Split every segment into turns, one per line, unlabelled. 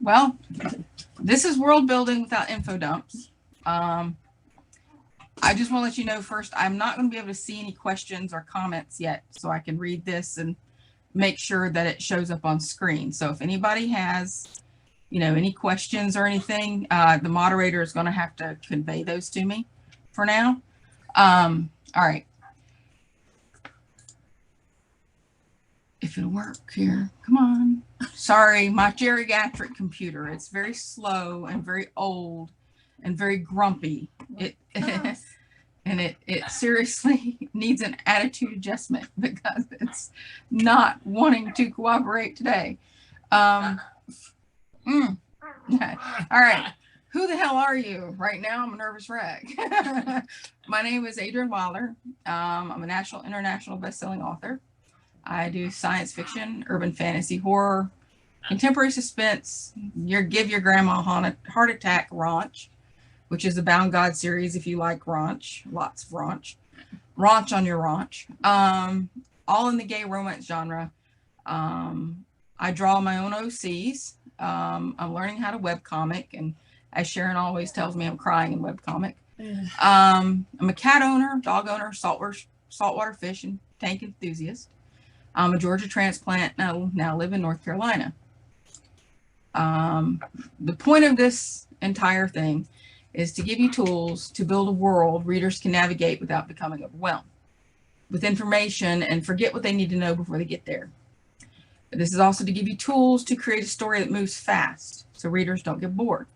Well, this is world building without info dumps. I just want to let you know first, I'm not going to be able to see any questions or comments yet, so I can read this and make sure that it shows up on screen. So if anybody has, any questions or anything, the moderator is going to have to convey those to me for now. All right. If it'll work here, come on. Sorry, my geriatric computer. It's very slow and very old and very grumpy. And it seriously needs an attitude adjustment because it's not wanting to cooperate today. All right. Who the hell are you? Right now, I'm a nervous wreck. My name is Adrienne Wilder. I'm a international best-selling author. I do science fiction, urban fantasy, horror, contemporary suspense, give your grandma a heart attack raunch, which is the Bound God series if you like raunch, lots of raunch. Raunch on your raunch. All in the gay romance genre. I draw my own OCs. I'm learning how to webcomic, and as Sharon always tells me, I'm crying in webcomic. I'm a cat owner, dog owner, saltwater fish and tank enthusiast. I'm a Georgia transplant, now live in North Carolina. The point of this entire thing is to give you tools to build a world readers can navigate without becoming overwhelmed with information and forget what they need to know before they get there. This is also to give you tools to create a story that moves fast so readers don't get bored.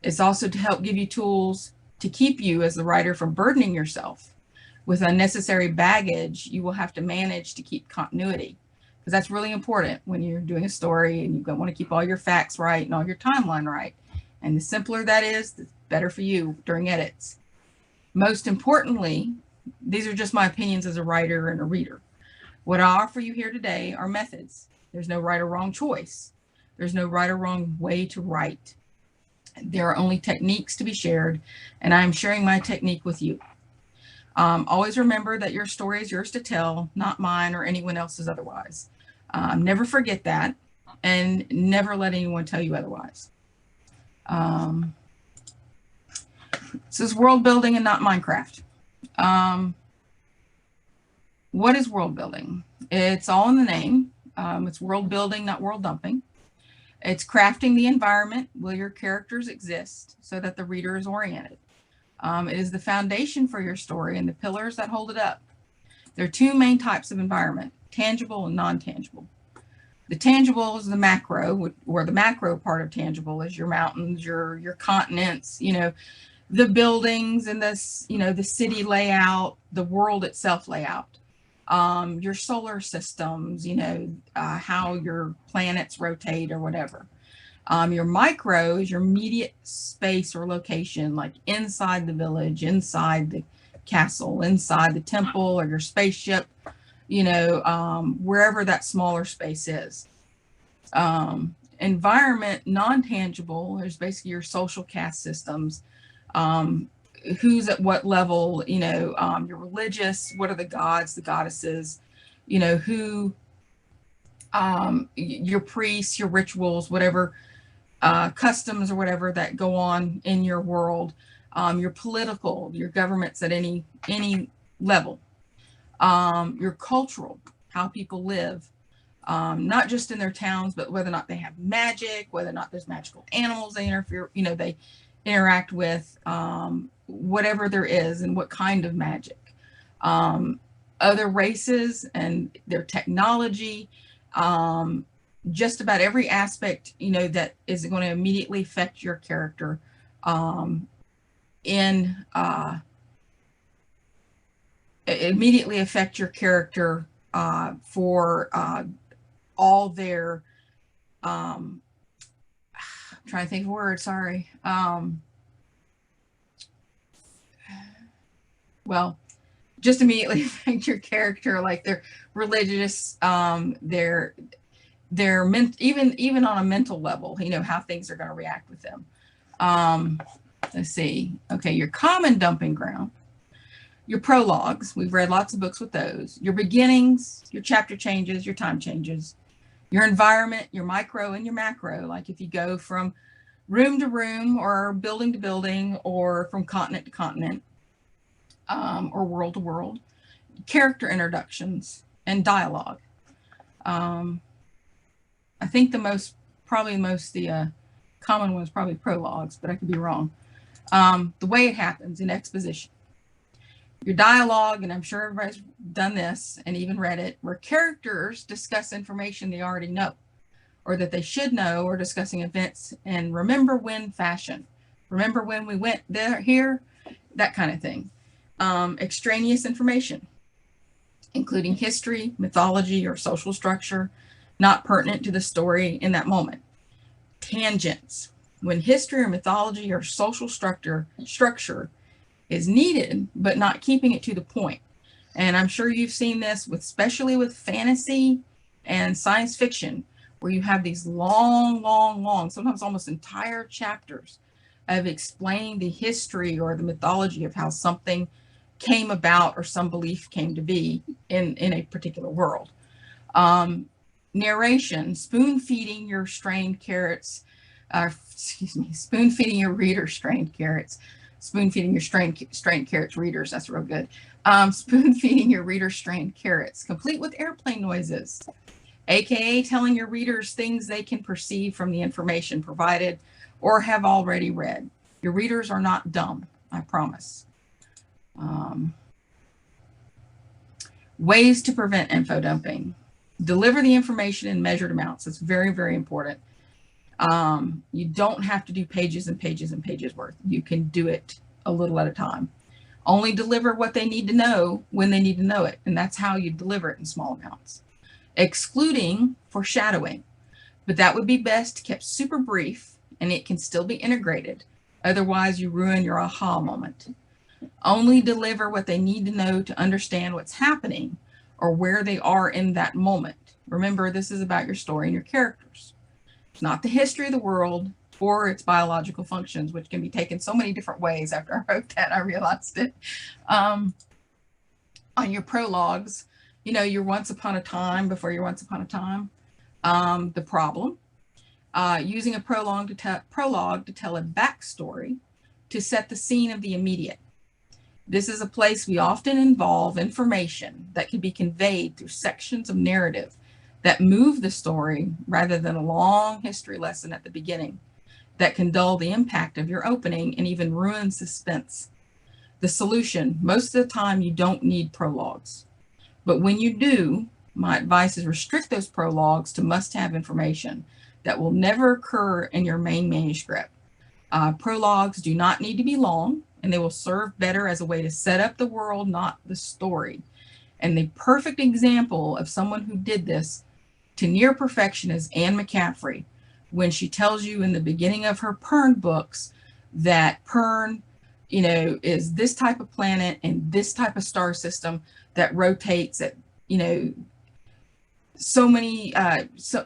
It's also to help give you tools to keep you as the writer from burdening yourself with unnecessary baggage you will have to manage to keep continuity, because that's really important when you're doing a story and you don't want to keep all your facts right and all your timeline right. And the simpler that is, the better for you during edits. Most importantly, these are just my opinions as a writer and a reader. What I offer you here today are methods. There's no right or wrong choice. There's no right or wrong way to write. There are only techniques to be shared, and I'm sharing my technique with you. Always remember that your story is yours to tell, not mine or anyone else's otherwise. Never forget that, and never let anyone tell you otherwise. This is world building and not Minecraft. What is world building? It's all in the name. It's world building, not world dumping. It's crafting the environment where your characters exist so that the reader is oriented. It is the foundation for your story and the pillars that hold it up. There are two main types of environment, tangible and non-tangible. The tangible is the macro, or the macro part of tangible is your mountains, your continents, the buildings and the city layout, the world itself layout, your solar systems, how your planets rotate or whatever. Your micro is your immediate space or location, like inside the village, inside the castle, inside the temple or your spaceship, wherever that smaller space is. Environment, non-tangible, is basically your social caste systems. Who's at what level, your religious, what are the gods, the goddesses, who, your priests, your rituals, whatever, customs or whatever that go on in your world, your political, your governments at any level, your cultural, how people live, not just in their towns, but whether or not they have magic, whether or not there's magical animals they they interact with, whatever there is and what kind of magic, other races and their technology, just about every aspect, that is going to immediately affect your character, immediately affect your character, for all their, I'm trying to think of words, sorry. Well, just immediately affect your character, like their religious, their even on a mental level, how things are going to react with them. Let's see. Okay, your common dumping ground, your prologues. We've read lots of books with those. Your beginnings, your chapter changes, your time changes, Your environment, your micro and your macro, like if you go from room to room or building to building or from continent to continent, or world to world, character introductions and dialogue. I think the common one is probably prologues, but I could be wrong. The way it happens in exposition. Your dialogue, and I'm sure everybody's done this and even read it, where characters discuss information they already know or that they should know, or discussing events and remember when fashion. Remember when we went there, here, that kind of thing. Extraneous information, including history, mythology, or social structure, not pertinent to the story in that moment. Tangents, when history or mythology or social structure is needed, but not keeping it to the point. And I'm sure you've seen this especially with fantasy and science fiction, where you have these long, sometimes almost entire chapters of explaining the history or the mythology of how something came about or some belief came to be in a particular world. Narration, spoon feeding your strained carrots, spoon feeding your reader strained carrots, spoon feeding your strained carrots readers. That's real good. Spoon feeding your reader strained carrots, complete with airplane noises, aka telling your readers things they can perceive from the information provided or have already read. Your readers are not dumb, I promise. Ways to prevent info dumping. Deliver the information in measured amounts. It's very, very important. You don't have to do pages and pages and pages worth. You can do it a little at a time. Only deliver what they need to know when they need to know it. And that's how you deliver it in small amounts. Excluding foreshadowing. But that would be best kept super brief, and it can still be integrated. Otherwise, you ruin your aha moment. Only deliver what they need to know to understand what's happening or where they are in that moment. Remember, this is about your story and your characters. It's not the history of the world or its biological functions, which can be taken so many different ways. After I wrote that, I realized it. On your prologues, you know, your once upon a time before your once upon a time, the problem, using a prologue to tell a backstory to set the scene of the immediate. This is a place we often involve information that can be conveyed through sections of narrative that move the story rather than a long history lesson at the beginning that can dull the impact of your opening and even ruin suspense. The solution, most of the time you don't need prologues, but when you do, my advice is restrict those prologues to must-have information that will never occur in your main manuscript. Prologues do not need to be long, and they will serve better as a way to set up the world, not the story. And the perfect example of someone who did this to near perfection is Anne McCaffrey, when she tells you in the beginning of her Pern books that Pern, you know, is this type of planet and this type of star system that rotates at, you know, so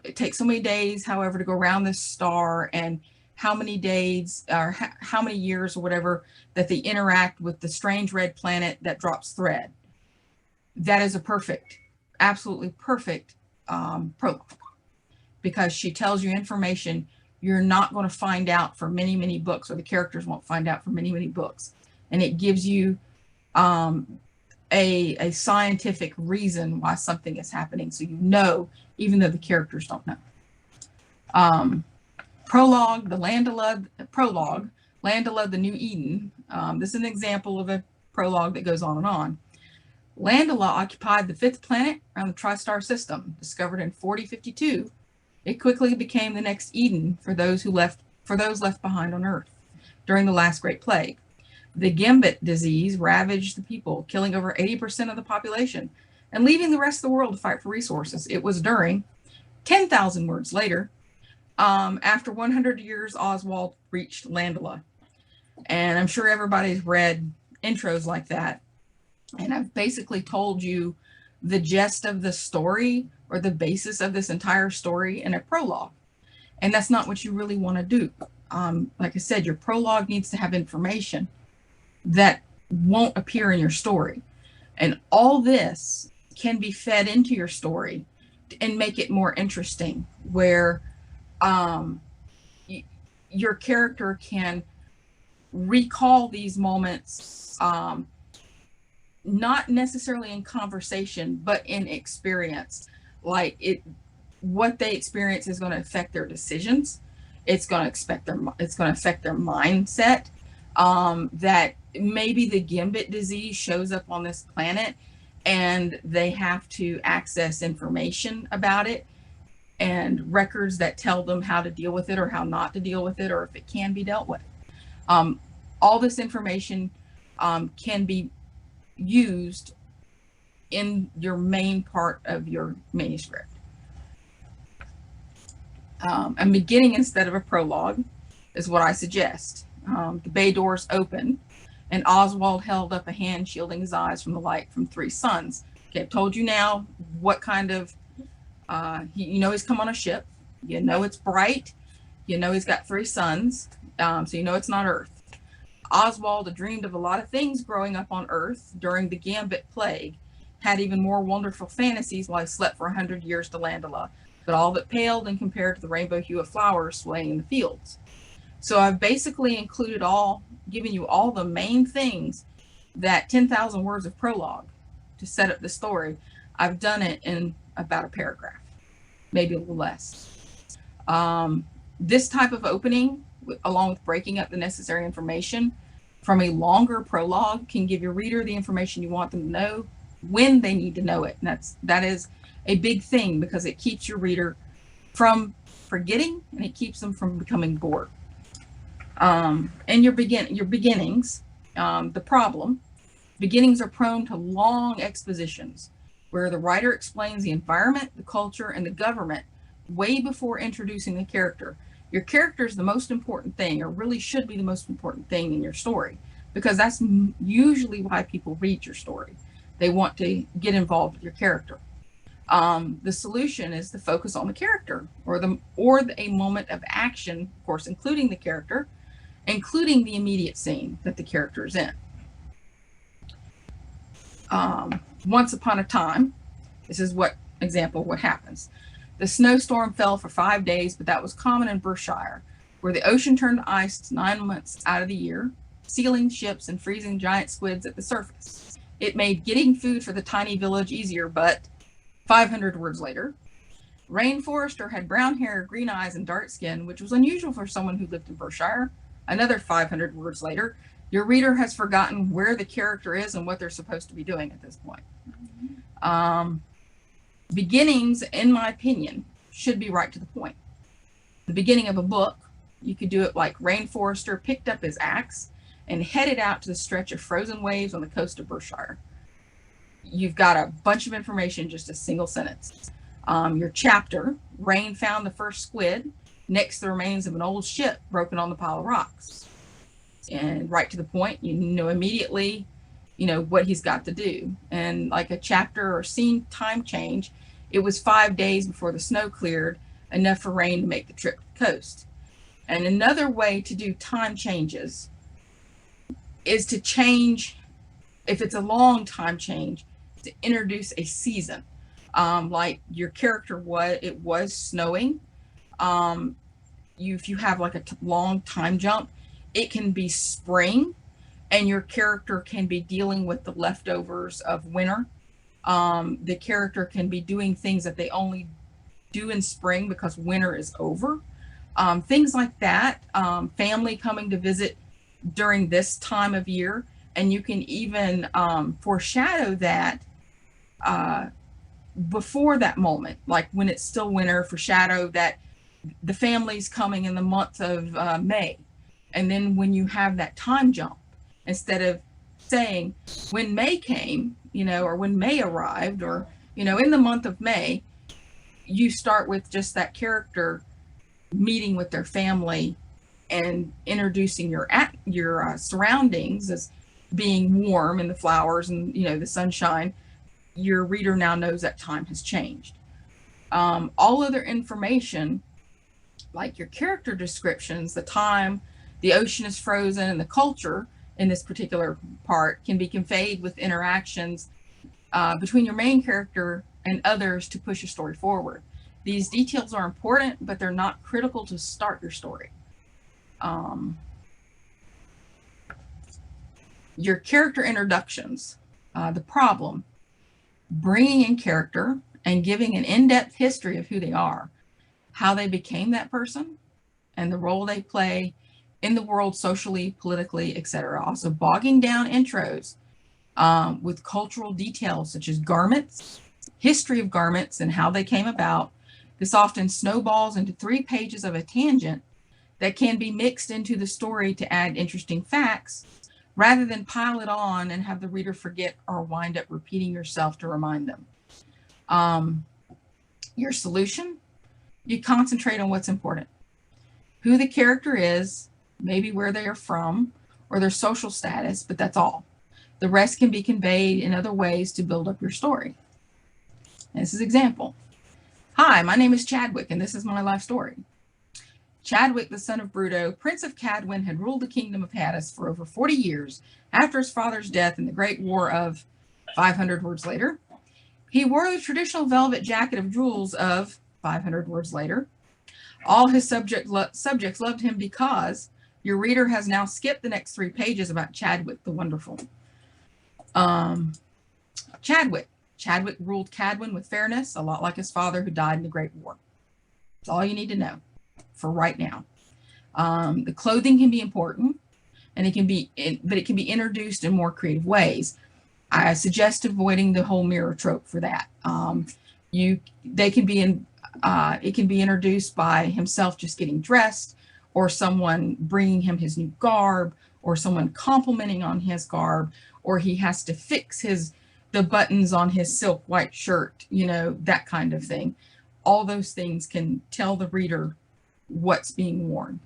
it takes so many days, however, to go around this star, and how many days or how many years or whatever that they interact with the strange red planet that drops thread. That is a perfect, absolutely perfect prologue, because she tells you information you're not going to find out for many, many books, or the characters won't find out for many, many books. And it gives you a scientific reason why something is happening, so you know, even though the characters don't know. Prologue, Landola, the New Eden. This is an example of a prologue that goes on and on. Landola occupied the fifth planet around the tri-star system, discovered in 4052. It quickly became the next Eden for those left behind on Earth during the last Great Plague. The Gambit disease ravaged the people, killing over 80% of the population and leaving the rest of the world to fight for resources. It was during 10,000 words later, after 100 years, Oswald reached Landola. And I'm sure everybody's read intros like that. And I've basically told you the gist of the story, or the basis of this entire story, in a prologue. And that's not what you really want to do. Like I said, your prologue needs to have information that won't appear in your story. And all this can be fed into your story and make it more interesting, where your character can recall these moments, not necessarily in conversation, but in experience. Like what they experience is going to affect their decisions. It's going to affect their mindset. That maybe the Gambit disease shows up on this planet, and they have to access information about it and records that tell them how to deal with it or how not to deal with it, or if it can be dealt with. All this information can be used in your main part of your manuscript. A beginning instead of a prologue is what I suggest. The bay doors open, and Oswald held up a hand shielding his eyes from the light from 3 suns. Okay, I've told you now what kind of, you know he's come on a ship. You know it's bright. You know he's got 3 suns, so you know it's not Earth. Oswald had dreamed of a lot of things growing up on Earth during the Gambit plague, had even more wonderful fantasies while he slept for 100 years to Landola, but all that paled and compared to the rainbow hue of flowers swaying in the fields. So I've basically given you all the main things that 10,000 words of prologue to set up the story. I've done it in about a paragraph, maybe a little less. This type of opening, along with breaking up the necessary information from a longer prologue, can give your reader the information you want them to know when they need to know it. And that is a big thing, because it keeps your reader from forgetting, and it keeps them from becoming bored. And your beginnings, the problem, beginnings are prone to long expositions where the writer explains the environment, the culture, and the government way before introducing the character. Your character is the most important thing, or really should be the most important thing in your story, because that's usually why people read your story. They want to get involved with your character. The solution is to focus on the character, or a moment of action, of course, including the character, including the immediate scene that the character is in. Once upon a time, this is what happens. The snowstorm fell for 5 days, but that was common in Berkshire, where the ocean turned to ice 9 months out of the year, sealing ships and freezing giant squids at the surface. It made getting food for the tiny village easier, but 500 words later, Rain Forrester had brown hair, green eyes, and dark skin, which was unusual for someone who lived in Berkshire. Another 500 words later, your reader has forgotten where the character is and what they're supposed to be doing at this point. Beginnings, in my opinion, should be right to the point. The beginning of a book, you could do it like Rain Forrester picked up his axe and headed out to the stretch of frozen waves on the coast of Berkshire. You've got a bunch of information in just a single sentence. Your chapter, Rain found the first squid next to the remains of an old ship broken on the pile of rocks. And right to the point, you know immediately, what he's got to do. And like a chapter or scene time change, it was 5 days before the snow cleared, enough for Rain to make the trip to the coast. And another way to do time changes is to change, if it's a long time change, to introduce a season. Like your character was snowing. If you have like a long time jump, it can be spring, and your character can be dealing with the leftovers of winter. The character can be doing things that they only do in spring because winter is over. Things like that. Family coming to visit during this time of year, and you can even foreshadow that before that moment, like when it's still winter, foreshadow that the family's coming in the month of May. And then when you have that time jump, instead of saying when May came, or when May arrived, or, in the month of May, you start with just that character meeting with their family and introducing your surroundings as being warm and the flowers and, the sunshine. Your reader now knows that time has changed. All other information, like your character descriptions, the time, the ocean is frozen, and the culture in this particular part can be conveyed with interactions between your main character and others to push a story forward. These details are important, but they're not critical to start your story. Your character introductions. The problem, bringing in character and giving an in-depth history of who they are, how they became that person, and the role they play in the world socially, politically, etc. Also bogging down intros with cultural details such as garments, history of garments and how they came about. This often snowballs into 3 pages of a tangent that can be mixed into the story to add interesting facts, rather than pile it on and have the reader forget or wind up repeating yourself to remind them. Your solution, you concentrate on what's important. Who the character is, maybe where they are from, or their social status, but that's all. The rest can be conveyed in other ways to build up your story. And this is example. Hi, my name is Chadwick, and this is my life story. Chadwick, the son of Bruto, Prince of Cadwin, had ruled the kingdom of Hadis for over 40 years after his father's death in the Great War of 500 words later. He wore the traditional velvet jacket of jewels of 500 words later. All his subjects loved him because your reader has now skipped the next 3 pages about Chadwick the Wonderful. Chadwick ruled Cadwin with fairness, a lot like his father who died in the Great War. That's all you need to know for right now. The clothing can be important, and it can be introduced in more creative ways. I suggest avoiding the whole mirror trope for that. It can be introduced by himself just getting dressed, or someone bringing him his new garb, or someone complimenting on his garb, or he has to fix the buttons on his silk white shirt, that kind of thing. All those things can tell the reader what's being worn.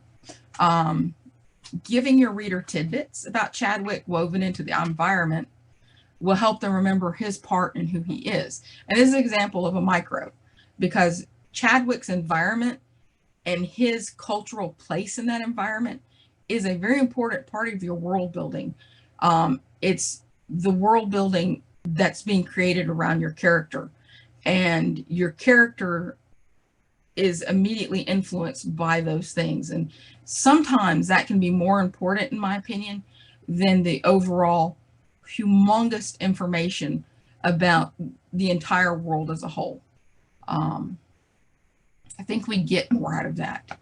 Giving your reader tidbits about Chadwick woven into the environment will help them remember his part and who he is. And this is an example of a micro, because Chadwick's environment and his cultural place in that environment is a very important part of your world building. It's the world building that's being created around your character, and your character is immediately influenced by those things. And sometimes that can be more important, in my opinion, than the overall humongous information about the entire world as a whole. I think we get more out of that.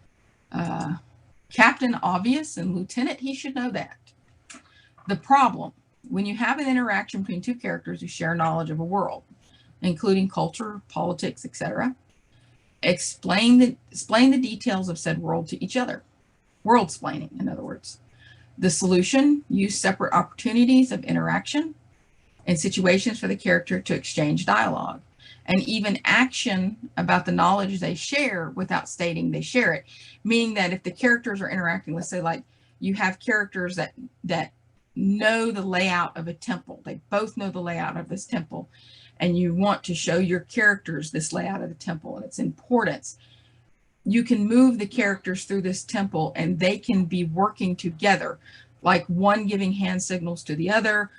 Captain obvious and Lieutenant, he should know that. The problem, when you have an interaction between 2 characters who share knowledge of a world, including culture, politics, etc., explain the details of said world to each other. World-splaining, in other words. The solution, use separate opportunities of interaction and situations for the character to exchange dialogue, and even action about the knowledge they share without stating they share it. Meaning that if the characters are interacting, let's say like you have characters that know the layout of a temple. They both know the layout of this temple, and you want to show your characters this layout of the temple and its importance. You can move the characters through this temple and they can be working together, like one giving hand signals to the other,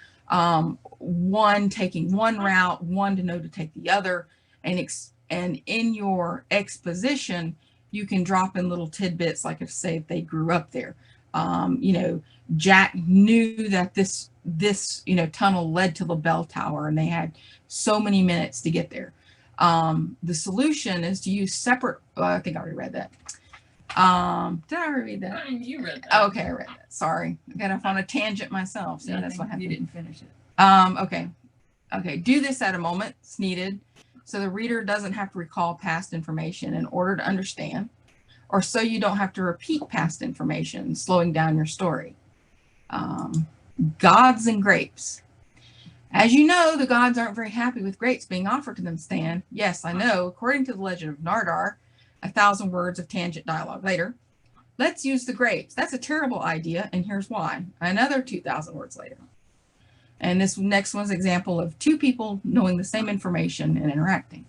one taking one route, one to know to take the other. And in your exposition, you can drop in little tidbits, like if they grew up there. Jack knew that this tunnel led to the bell tower, and they had so many minutes to get there. The solution is to use separate. I think I already read that. Did I already read that?
You read that.
Oh, okay, I read that. Sorry, I got off on a tangent myself. So that's what happened.
You didn't finish it.
Okay. Do this at a moment it's needed, so the reader doesn't have to recall past information in order to understand, or so you don't have to repeat past information, slowing down your story. Gods and grapes. As you know, the gods aren't very happy with grapes being offered to them, Stan. Yes, I know. According to the legend of Nardar, 1,000 words of tangent dialogue later, let's use the grapes. That's a terrible idea, and here's why. Another 2,000 words later. And this next one's an example of 2 people knowing the same information and interacting.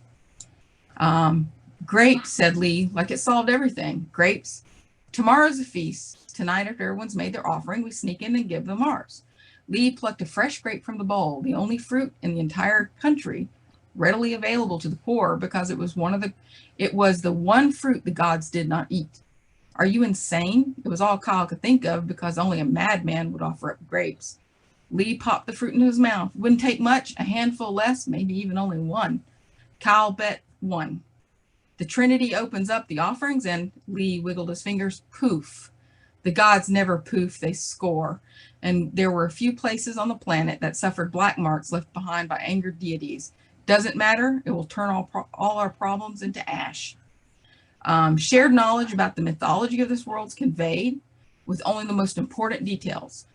Grapes, said Lee, like it solved everything. Grapes. Tomorrow's a feast. Tonight, after everyone's made their offering, we sneak in and give them ours. Lee plucked a fresh grape from the bowl, the only fruit in the entire country readily available to the poor because it was the one fruit the gods did not eat. Are you insane? It was all Kyle could think of because only a madman would offer up grapes. Lee popped the fruit into his mouth. Wouldn't take much, a handful less, maybe even only one. Kyle bet one. The Trinity opens up the offerings and Lee wiggled his fingers. Poof. The gods never poof, they score. And there were a few places on the planet that suffered black marks left behind by angered deities. Doesn't matter. It will turn all our problems into ash. Shared knowledge about the mythology of this world is conveyed with only the most important details.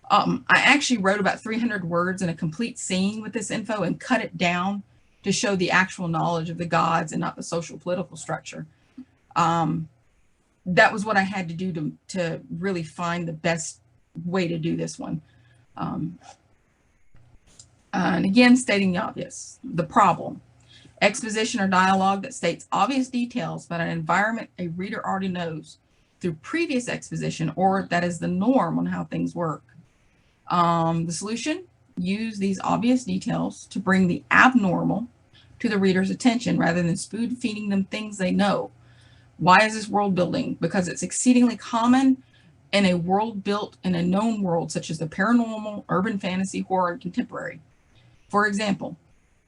I actually wrote about 300 words in a complete scene with this info and cut it down to show the actual knowledge of the gods and not the social political structure. That was what I had to do to really find the best way to do this one. And again, stating the obvious, the problem. Exposition or dialogue that states obvious details about an environment a reader already knows through previous exposition, or that is the norm on how things work. The solution, use these obvious details to bring the abnormal to the reader's attention rather than spoon feeding them things they know. Why is this world building? Because it's exceedingly common in a world built in a known world, such as the paranormal, urban fantasy, horror, and contemporary. For example,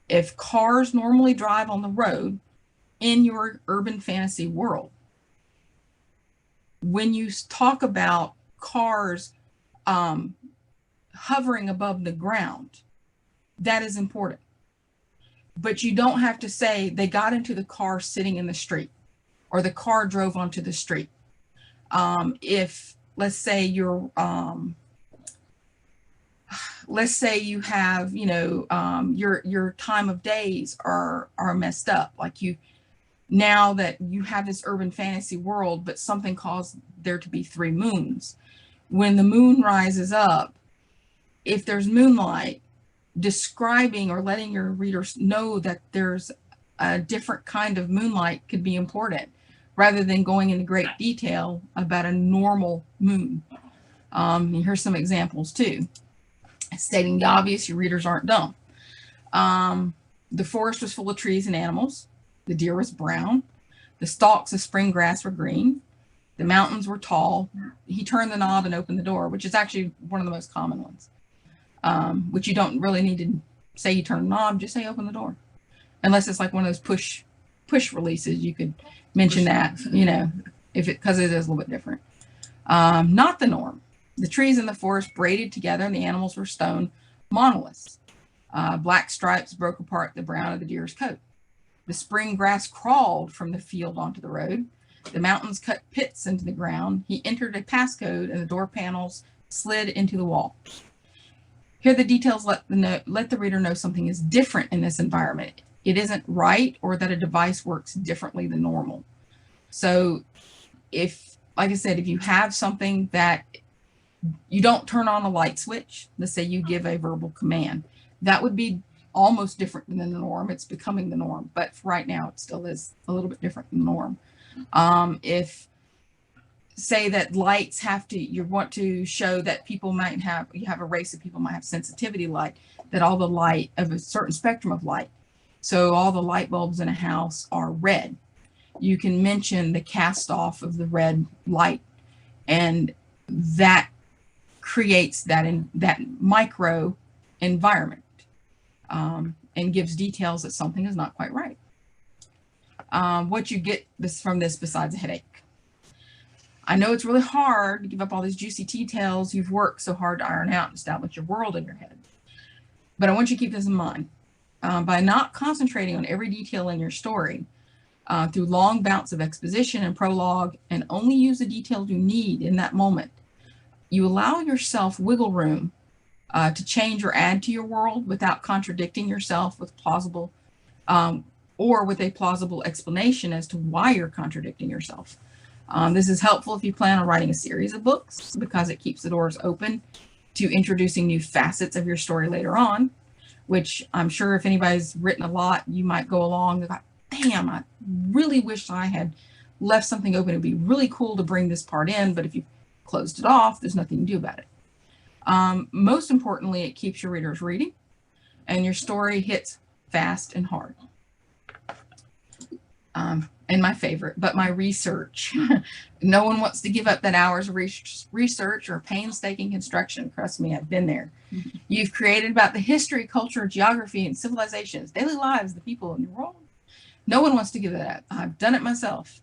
if cars normally drive on the road in your urban fantasy world, when you talk about cars hovering above the ground, that is important. But you don't have to say they got into the car sitting in the street or the car drove onto the street. If let's say you have, your time of days are messed up. Like now that you have this urban fantasy world, but something caused there to be 3 moons. When the moon rises up, if there's moonlight, describing or letting your readers know that there's a different kind of moonlight could be important, rather than going into great detail about a normal moon. Here's some examples too. Stating the obvious, your readers aren't dumb. The forest was full of trees and animals. The deer was brown. The stalks of spring grass were green. The mountains were tall. He turned the knob and opened the door, which is actually one of the most common ones, which you don't really need to say you turn the knob, just say open the door. Unless it's like one of those push releases, you could mention that, because it is a little bit different. Not the norm. The trees in the forest braided together and the animals were stone monoliths. Black stripes broke apart the brown of the deer's coat. The spring grass crawled from the field onto the road. The mountains cut pits into the ground. He entered a passcode and the door panels slid into the wall. Here the details let the reader know something is different in this environment. It isn't right, or that a device works differently than normal. So like I said, if you have something that you don't turn on a light switch, let's say you give a verbal command, that would be almost different than the norm. It's becoming the norm, but for right now it still is a little bit different than the norm. If say that lights you want to show that you have a race of people might have sensitivity light, that all the light of a certain spectrum of light. So all the light bulbs in a house are red. You can mention the cast off of the red light, and that creates that micro environment, and gives details that something is not quite right. What you get from this besides a headache. I know it's really hard to give up all these juicy details you've worked so hard to iron out and establish your world in your head. But I want you to keep this in mind. By not concentrating on every detail in your story, through long bouts of exposition and prologue, and only use the details you need in that moment, you allow yourself wiggle room to change or add to your world without contradicting yourself with with a plausible explanation as to why you're contradicting yourself. This is helpful if you plan on writing a series of books, because it keeps the doors open to introducing new facets of your story later on, which I'm sure if anybody's written a lot, you might go along and go, damn, I really wish I had left something open. It'd be really cool to bring this part in, but if you closed it off, there's nothing you can do about it. Most importantly, it keeps your readers reading, and your story hits fast, and hard. And my favorite, but my research. No one wants to give up that hours of research or painstaking construction. Trust me, I've been there.
Mhm.
You've created about the history, culture, geography, and civilizations, daily lives, the people in the world. No one wants to give that up. I've done it myself.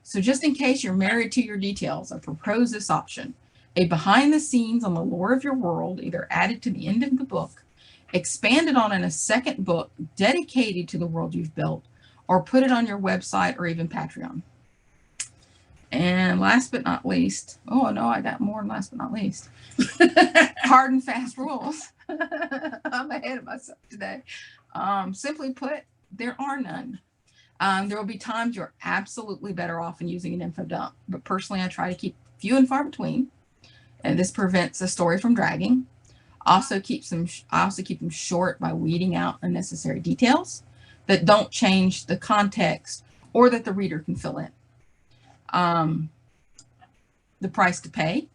So just in case you're married to your details, I propose this option. A behind the scenes on the lore of your world, either added to the end of the book, expanded on in a second book dedicated to the world you've built, or put it on your website or even Patreon. And last but not least, oh no, I got more than last but not least. Hard and fast rules. I'm ahead of myself today. Simply put, there are none. There will be times you're absolutely better off in using an info dump, but personally I try to keep few and far between, and this prevents a story from dragging. I also keep them short by weeding out unnecessary details that don't change the context or that the reader can fill in. The price to pay,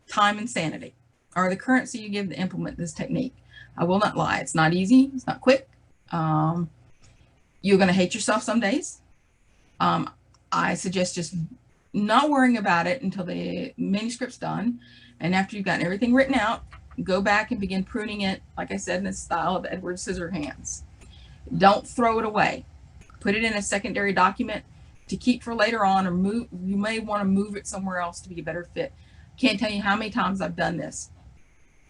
time and sanity are the currency you give to implement this technique. I will not lie. It's not easy. It's not quick. You're going to hate yourself some days. I suggest just not worrying about it until the manuscript's done. And after you've gotten everything written out, go back and begin pruning it, like I said, in the style of Edward Scissorhands. Don't throw it away. Put it in a secondary document to keep for later on, or you may want to move it somewhere else to be a better fit. Can't tell you how many times I've done this.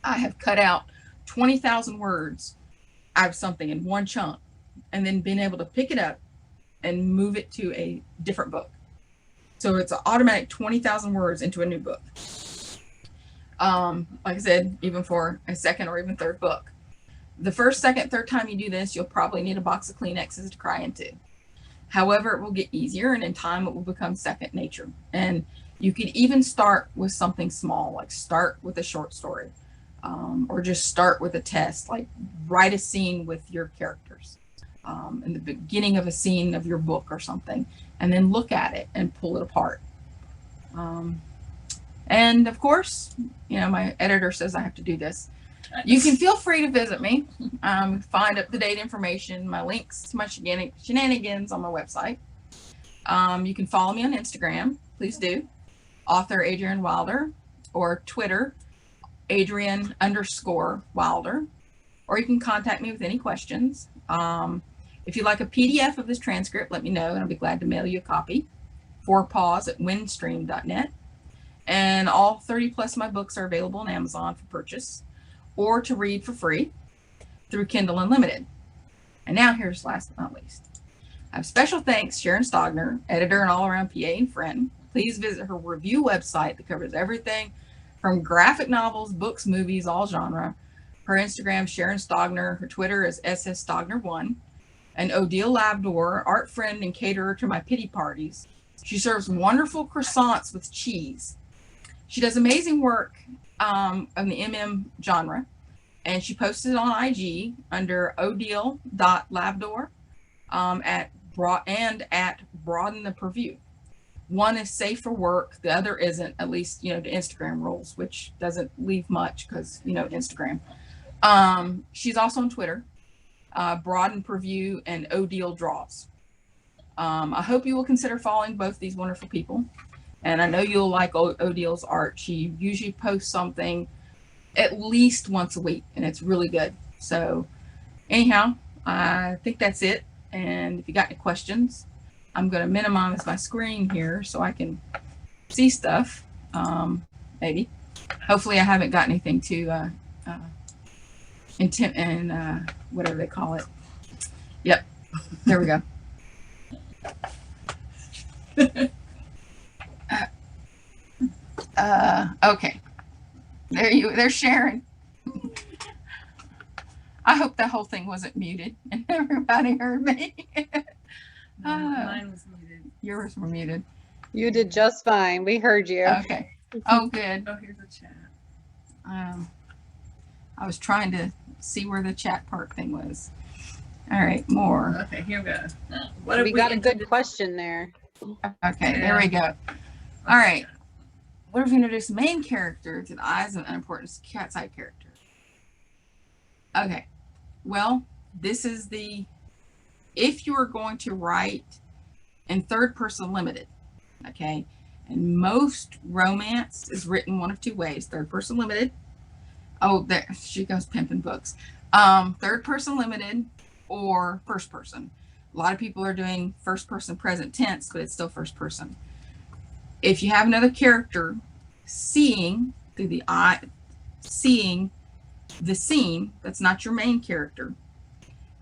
I have cut out 20,000 words out of something in one chunk and then been able to pick it up and move it to a different book. So it's an automatic 20,000 words into a new book. Like I said, even for a second or even third book. The first, second, third time you do this, you'll probably need a box of Kleenexes to cry into. However, it will get easier, and in time it will become second nature. And you could even start with something small, like start with a short story, or just start with a test, like write a scene with your characters in the beginning of a scene of your book or something, and then look at it and pull it apart. And of course, you know, my editor says I have to do this. You can feel free to visit me, find up-to-date information, my links to my shenanigans on my website. You can follow me on Instagram, please do, author Adrienne Wilder, or Twitter, Adrienne_Wilder, or you can contact me with any questions. If you'd like a PDF of this transcript, let me know, and I'll be glad to mail you a copy. @windstream.net. And all 30 plus of my books are available on Amazon for purchase or to read for free through Kindle Unlimited. And now here's last but not least. I have special thanks Sharon Stogner, editor and all-around PA and friend. Please visit her review website that covers everything from graphic novels, books, movies, all genre. Her Instagram, Sharon Stogner. Her Twitter is @SSStogner1. An Odile Labdor, art friend and caterer to my pity parties. She serves wonderful croissants with cheese. She does amazing work in the MM genre, and she posted on IG under odile.labdor at Broaden the Purview. One is safe for work, the other isn't, at least, you know, the Instagram rules, which doesn't leave much because, you know, Instagram. She's also on Twitter, Broaden Purview and Odile Draws. I hope you will consider following both these wonderful people. And I know you'll like Odile's art. She usually posts something at least once a week, and it's really good. So anyhow, I think that's it. And if you got any questions, I'm going to minimize my screen here so I can see stuff. Maybe. Hopefully I haven't got anything to intent and whatever they call it. Yep. There we go. Okay. There's Sharon. I hope that whole thing wasn't muted and everybody heard me.
Mine was muted.
Yours were muted.
You did just fine. We heard you.
Okay. Oh, good.
Oh, here's the chat.
I was trying to see where the chat part thing was. All right, more.
Okay, here we go. What if
We got a good
intended-
question there.
Okay, there we go. All right. What if we introduce the main character to the eyes of an unimportant side character? Okay. Well, this is the if you are going to write in third person limited, okay, and most romance is written one of two ways: third person limited. Oh, there she goes pimping books. Third person limited or first person. A lot of people are doing first person present tense, but it's still first person. If you have another character seeing through the eye, seeing the scene that's not your main character,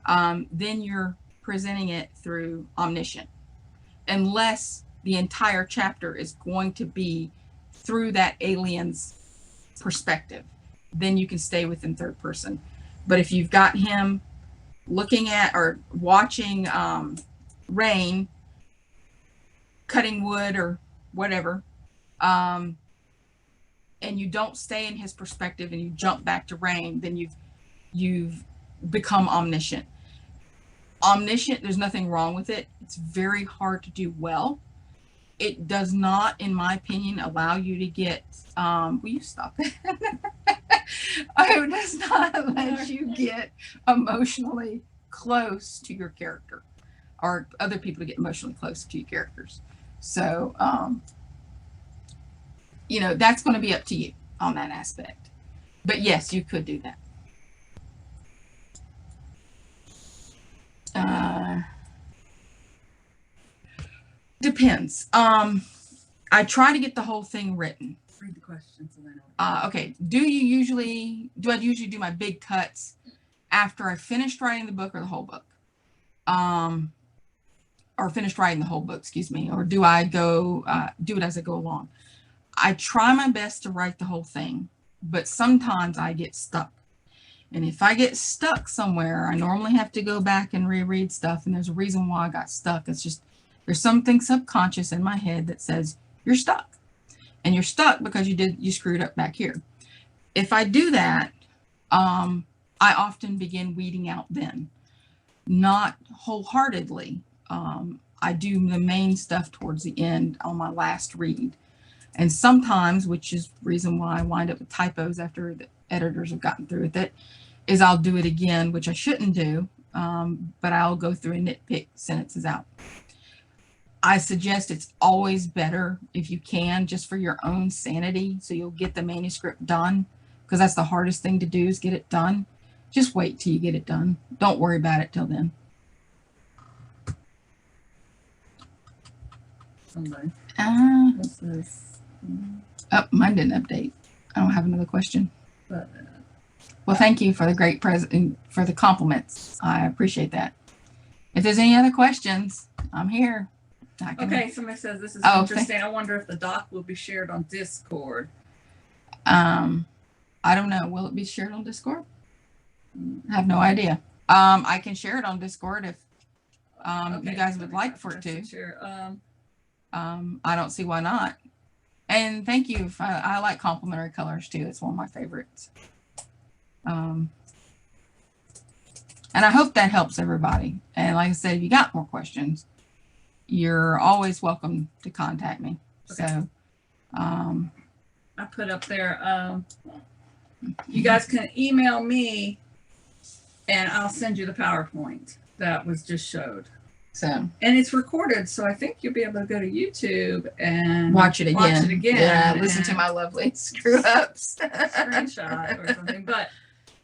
then you're presenting it through omniscient, unless the entire chapter is going to be through that alien's perspective, then you can stay within third person. But if you've got him looking at or watching rain, cutting wood or whatever, and you don't stay in his perspective and you jump back to rain, then you've become omniscient. Omniscient, there's nothing wrong with it. It's very hard to do well. It does not, in my opinion, allow you to get, will you stop it? It does not let you get emotionally close to your character, or other people to get emotionally close to your characters. So, you know, that's going to be up to you on that aspect. But yes, you could do that. Depends. I try to get the whole thing written.
Read the questions and then
Okay. Do I usually do my big cuts after I finished writing the book or the whole book? Or finished writing the whole book, excuse me, or do I go do it as I go along? I try my best to write the whole thing, but sometimes I get stuck. And if I get stuck somewhere, I normally have to go back and reread stuff. And there's a reason why I got stuck. It's just, there's something subconscious in my head that says you're stuck, and you're stuck because you screwed up back here. If I do that, I often begin weeding out then, not wholeheartedly. I do the main stuff towards the end on my last read. And sometimes, which is the reason why I wind up with typos after the editors have gotten through with it, is I'll do it again, which I shouldn't do, but I'll go through and nitpick sentences out. I suggest it's always better if you can, just for your own sanity, so you'll get the manuscript done, because that's the hardest thing to do, is get it done. Just wait till you get it done. Don't worry about it till then.
somebody. What's this?
Oh, mine didn't update. I don't have another question.
But,
Well, thank you for the great present, for the compliments. I appreciate that. If there's any other questions, I'm here. I can,
okay, somebody says this is
Oh,
interesting. I wonder if the doc will be shared on Discord.
I don't know. Will it be shared on Discord? I have no idea. I can share it on Discord if
Okay,
you guys would like for it to.
Sure.
I don't see why not. And thank you. I like complementary colors too. It's one of my favorites. And I hope that helps everybody. And like I said, if you got more questions, you're always welcome to contact me.
Okay.
So,
I put up there, you guys can email me and I'll send you the PowerPoint that was just showed.
so
And it's recorded, so I think you'll be able to go to YouTube and
watch it again. Yeah,
and
listen to my lovely screw ups.
screenshot or something. But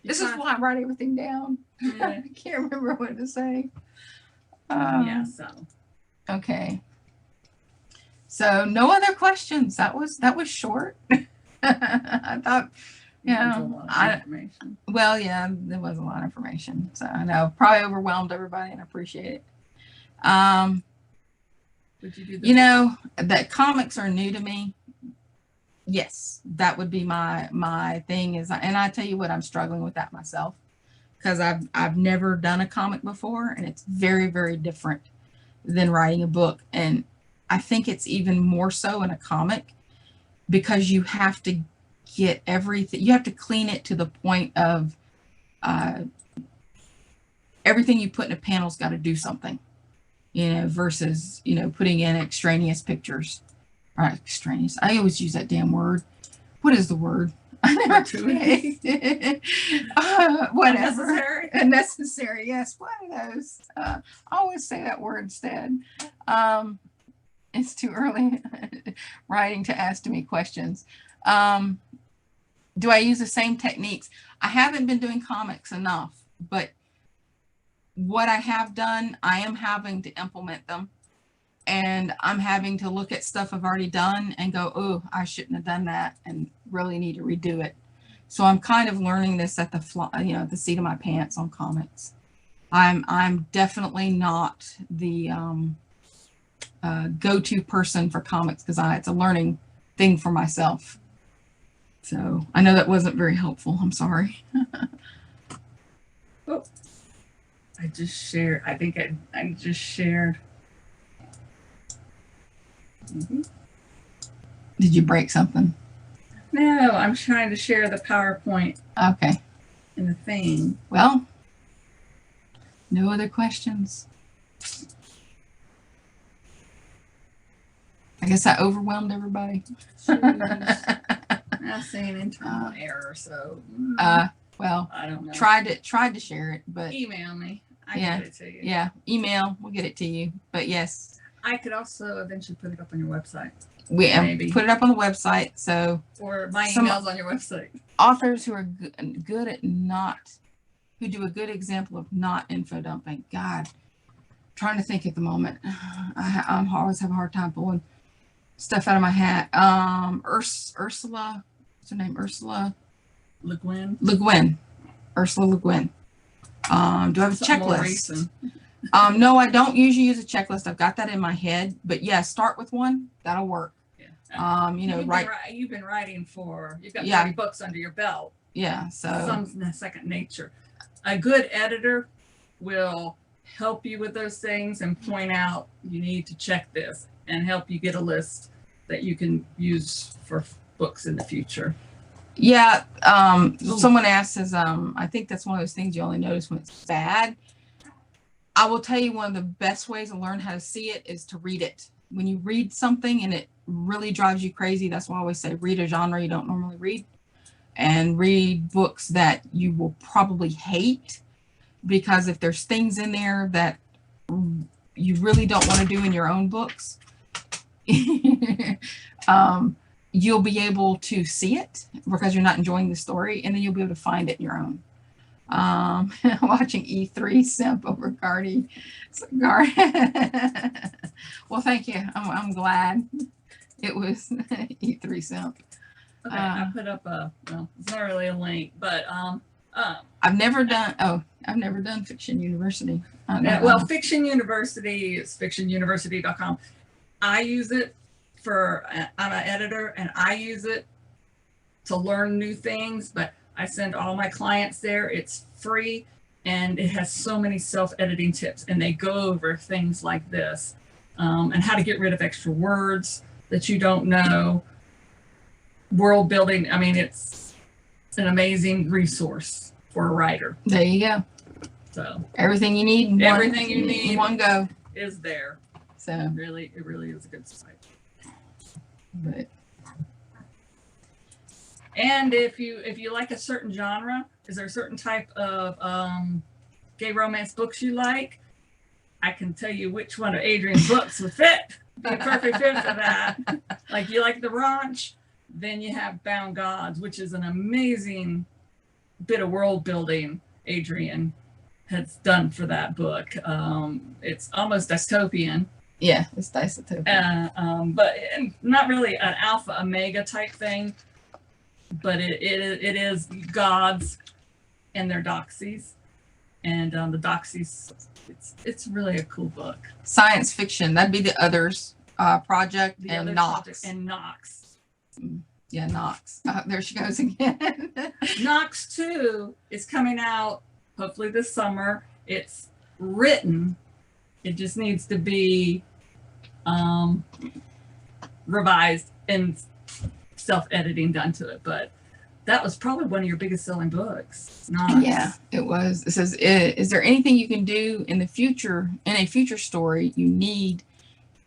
This is why I write everything down.
Yeah.
I can't remember what to say.
Yeah, so
Okay. So no other questions. That was short. I thought,
there's a
yeah,
lot of information.
well, yeah, there was a lot of information. So I know probably overwhelmed everybody, and I appreciate it.
Would you do the
You know, that comics are new to me. Yes, that would be my thing is, and I tell you what, I'm struggling with that myself, because I've never done a comic before, and it's very, very different than writing a book. And I think it's even more so in a comic, because you have to get everything, you have to clean it to the point of everything you put in a panel's got to do something, you know, versus, you know, putting in extraneous pictures. Or extraneous. I always use that damn word. What is the word? I never
Gratuitous.
whatever.
Unnecessary.
Unnecessary. Yes, one of those. I always say that word instead. It's too early writing to ask me questions. Do I use the same techniques? I haven't been doing comics enough, but what I have done, I am having to implement them. And I'm having to look at stuff I've already done and go, oh, I shouldn't have done that and really need to redo it. So I'm kind of learning this at the seat of my pants on comics. I'm definitely not the go-to person for comics because it's a learning thing for myself. So I know that wasn't very helpful. I'm sorry.
Oh, I just shared. I think I just shared.
Did you break something?
No, I'm trying to share the PowerPoint
Okay.
in the thing.
Well, no other questions. I guess I overwhelmed everybody.
I'm seeing internal error, so
Well,
I don't know.
tried to share it, but
Email me. I
Yeah.
can get it to you.
yeah, email, we'll get it to you. But yes,
I could also eventually put it up on your website,
we
Maybe.
put it up on the website. So
or my
Some-
emails on your website.
authors who are good at who do a good example of not info dumping. God, trying to think at the moment. I always have a hard time pulling stuff out of my hat. Ursula, what's her name? Ursula
Le Guin.
Le Guin. Ursula Le Guin. Do I have a
Something more
checklist?
recent.
No, I don't usually use a checklist. I've got that in my head, but yeah, start with one. That'll work.
Yeah.
Right.
You've been writing you've got
Yeah.
30 books under your belt.
Yeah. So
Some second nature. A good editor will help you with those things and point out you need to check this and help you get a list that you can use for books in the future.
yeah. Someone asked, says, I think that's one of those things you only notice when it's bad. I will tell you one of the best ways to learn how to see it is to read it. When you read something and it really drives you crazy, that's why I always say read a genre you don't normally read and read books that you will probably hate, because if there's things in there that you really don't want to do in your own books, you'll be able to see it because you're not enjoying the story, and then you'll be able to find it in your own. Watching E3 simp over Gardy. Well, thank you. I'm glad it was E3 simp.
Okay, I put up it's not really a link, but
I've never done Fiction University.
Fiction University is fictionuniversity.com. I use it I'm an editor and I use it to learn new things, but I send all my clients there. It's free and it has so many self-editing tips, and they go over things like this and how to get rid of extra words that you don't know. World building. I mean, it's an amazing resource for a writer.
There you go.
So
everything you need in one go
is there.
So
it really is a good site.
But
and if you like a certain genre, is there a certain type of gay romance books you like? I can tell you which one of Adrienne's books would fit. Be a perfect fit for that. Like you like the raunch, then you have Bound Gods, which is an amazing bit of world building Adrienne has done for that book. It's almost dystopian.
Yeah, it's dystopian.
But not really an alpha omega type thing. But it is gods and their doxies, and the doxies. It's really a cool book.
Science fiction. That'd be the Others project, and Knox.
And Knox.
Yeah, Knox. There she goes again.
Knox 2 is coming out hopefully this summer. It's written. It just needs to be revised and self-editing done to it. But that was probably one of your biggest selling books. Knox. Yeah,
it was. It says, is there anything you can do in the future, in a future story, you need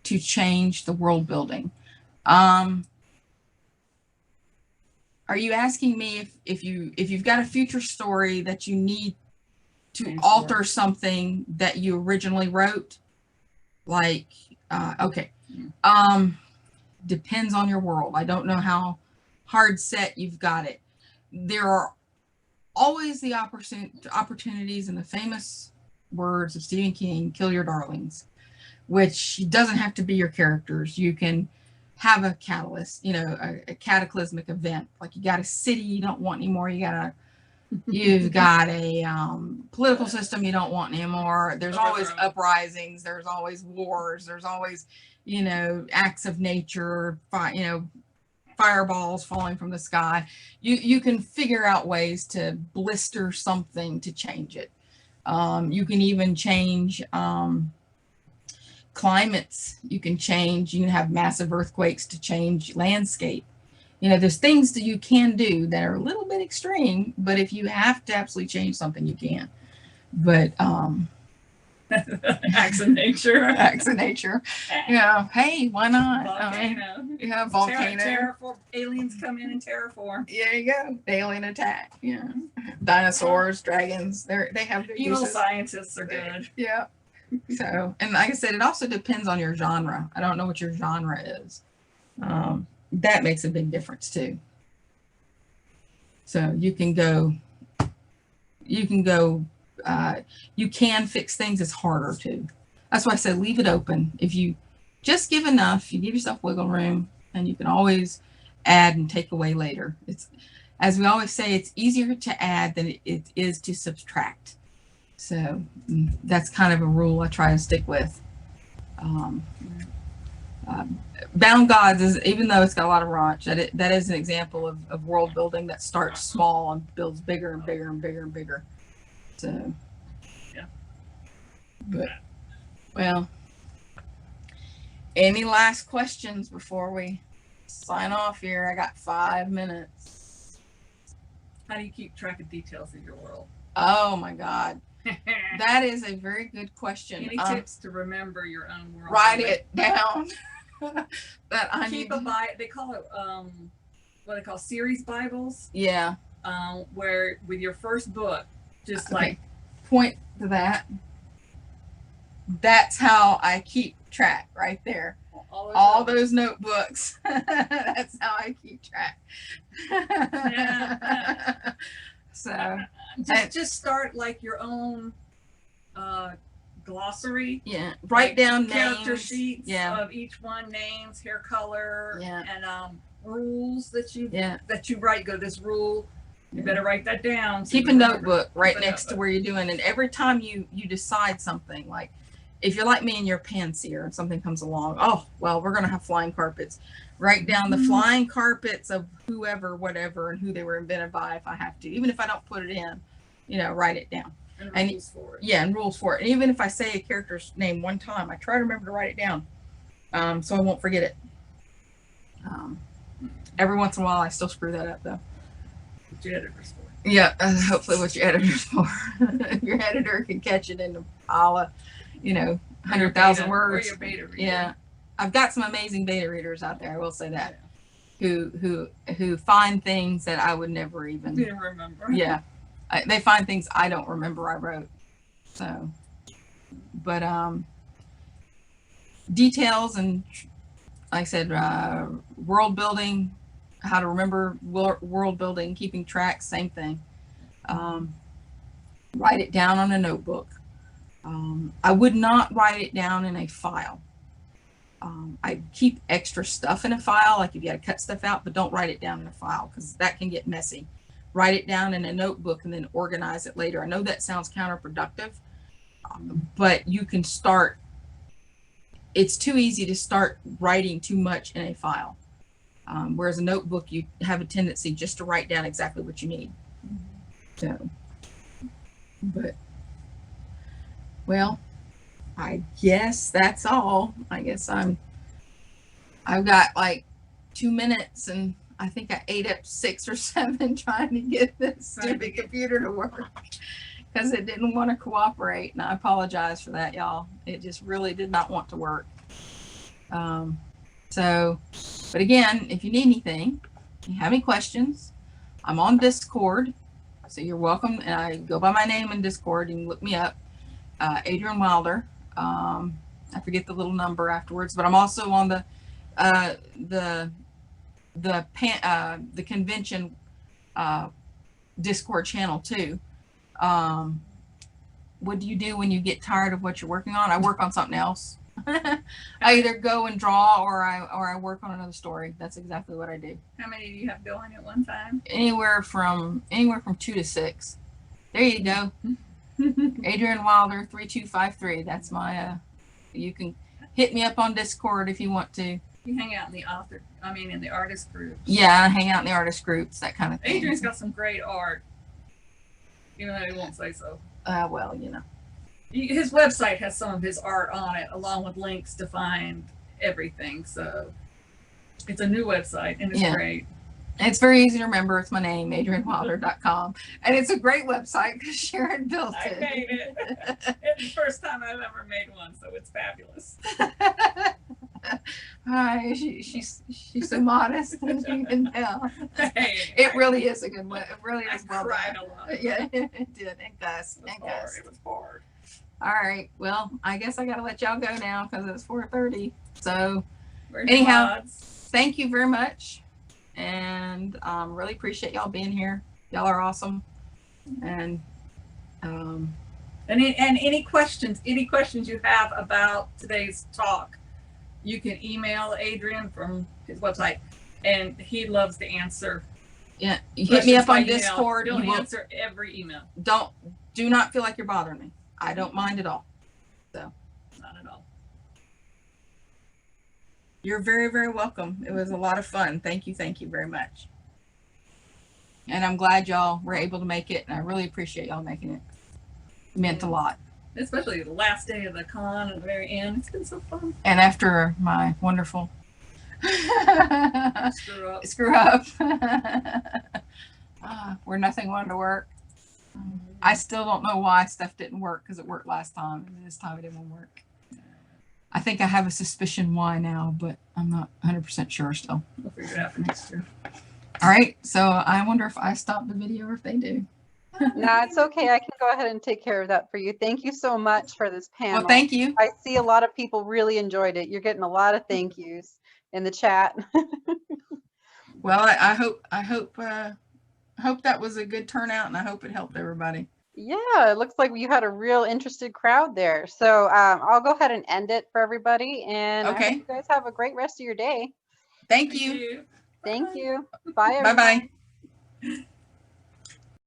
to change the world building? Are you asking me if you've got a future story that you need to
Change the
alter
word.
something that you originally wrote? Like, okay. Depends on your world. I don't know how hard set you've got it. There are always the opportunities, in the famous words of Stephen King, kill your darlings, which doesn't have to be your characters. You can have a catalyst, a cataclysmic event. Like you got a city you don't want anymore. You've got a political system you don't want anymore. There's always uprisings. There's always wars. There's always, acts of nature, fireballs falling from the sky. You can figure out ways to blister something to change it. You can even change climates. You can have massive earthquakes to change landscape. There's things that you can do that are a little bit extreme, but if you have to absolutely change something, you can. But
acts of nature.
Acts of nature. Hey, why not?
Volcano.
Volcano.
Aliens come in and terraform.
There you go. Alien attack. Yeah. Dinosaurs, dragons. They have their
Evil
uses.
scientists are good.
Yeah. So, and like I said, it also depends on your genre. I don't know what your genre is. That makes a big difference too. So you can fix things. It's harder to. That's why I said leave it open. If you just give enough, you give yourself wiggle room, and you can always add and take away later. It's, as we always say, it's easier to add than it is to subtract. So that's kind of a rule I try to stick with. Bound Gods is, even though it's got a lot of raunch, that is an example of world building that starts small and builds bigger and bigger and bigger and bigger. So,
yeah.
But, well, any last questions before we sign off here? I got 5 minutes.
How do you keep track of details of your world?
Oh my God. That is a very good question.
Any tips to remember your own world?
Write it down. That I
keep
need
a Bible. They call it what they call series Bibles.
Yeah.
Where with your first book, just
Okay.
like
point to that. That's how I keep track right there. All those notebooks. That's how I keep track.
Yeah.
So
just start like your own glossary.
Yeah. Write down
character
names.
sheets
Yeah.
of each one, names, hair color,
Yeah.
and rules that you write. Go this rule. You
Yeah.
better write that down. So
Keep a
you remember.
notebook right
Keep a
next to
notebook.
where you're doing, and every time you decide something, like if you're like me and you're a pantseer and something comes along, oh well, we're gonna have flying carpets. Write down the flying carpets of whoever, whatever, and who they were invented by if I have to. Even if I don't put it in, write it down.
And rules for it.
Yeah, and rules for it. And even if I say a character's name one time, I try to remember to write it down, so I won't forget it. Every once in a while, I still screw that up though.
What your editor's for.
Yeah, hopefully what your editor's for. Your editor can catch it in a pile of, 100,000 words.
Or your beta reader.
Yeah, I've got some amazing beta readers out there. I will say that, who find things that I would never even.
Didn't remember.
Yeah, they find things I don't remember I wrote. So, but details and, like I said, world building, how to remember world building, keeping track, same thing. Write it down on a notebook. I would not write it down in a file. I keep extra stuff in a file, like if you got to cut stuff out, but don't write it down in a file because that can get messy. Write it down in a notebook and then organize it later. I know that sounds counterproductive, but you can start. It's too easy to start writing too much in a file. Whereas a notebook, you have a tendency just to write down exactly what you need. So, but, well, I guess that's all. I guess I've got like 2 minutes and I think I ate up 6 or 7 trying to get this stupid computer to work because it didn't want to cooperate. And I apologize for that, y'all. It just really did not want to work. So, but again, if you need anything, if you have any questions, I'm on Discord, so you're welcome. And I go by my name in Discord. You can look me up, Adrienne Wilder. I forget the little number afterwards, but I'm also on the convention Discord channel too. What do you do when you get tired of what you're working on? I work on something else. I either go and draw or I work on another story. That's exactly what I do.
How many do you have going at one time?
Anywhere from 2 to 6. There you go. Adrienne Wilder 3253. That's my you can hit me up on Discord if you want to.
You hang out in the in the artist groups.
Yeah, I hang out in the artist groups, that kind of thing.
Adrienne's got some great art, even though he won't say so.
Well, you know.
His website has some of his art on it, along with links to find everything. So it's a new website, and it's great.
It's very easy to remember. It's my name, adriennewilder.com. And it's a great website because Sharon built it.
I made it. It's the first time I've ever made one, so it's fabulous.
Hi, she's so modest, as you can tell.
Hey,
it really is a good one. It really is well
cried
done.
a lot.
Yeah, it did. And Gus.
It was hard.
All right. Well, I guess I got to let y'all go now because it's 4:30. So
Where's
anyhow, thank you very much. And really appreciate y'all being here. Y'all are awesome. And
any questions you have about today's talk, you can email Adrienne from his website, and he loves to answer.
Yeah, you hit me up on
email.
Discord.
He'll answer every email.
Do not feel like you're bothering me. I don't mind at all. So
not at all.
You're very, very welcome. It was a lot of fun. Thank you very much. And I'm glad y'all were able to make it, and I really appreciate y'all making it. It meant a lot.
Especially the last day of the con at the very end. It's been so fun.
And after my wonderful screw up where nothing wanted to work. I still don't know why stuff didn't work, because it worked last time, and this time it didn't work. I think I have a suspicion why now, but I'm not 100% sure still.
We'll figure it out for next year.
All right, so I wonder if I stop the video or if they do.
No, it's okay. I can go ahead and take care of that for you. Thank you so much for this panel.
Well, thank you.
I see a lot of people really enjoyed it. You're getting a lot of thank yous in the chat.
Well, I hope that was a good turnout, and I hope it helped everybody.
Yeah, it looks like you had a real interested crowd there. So I'll go ahead and end it for everybody. And I hope you guys have a great rest of your day.
Thank you.
Thank you. Bye, everyone.
Bye-bye.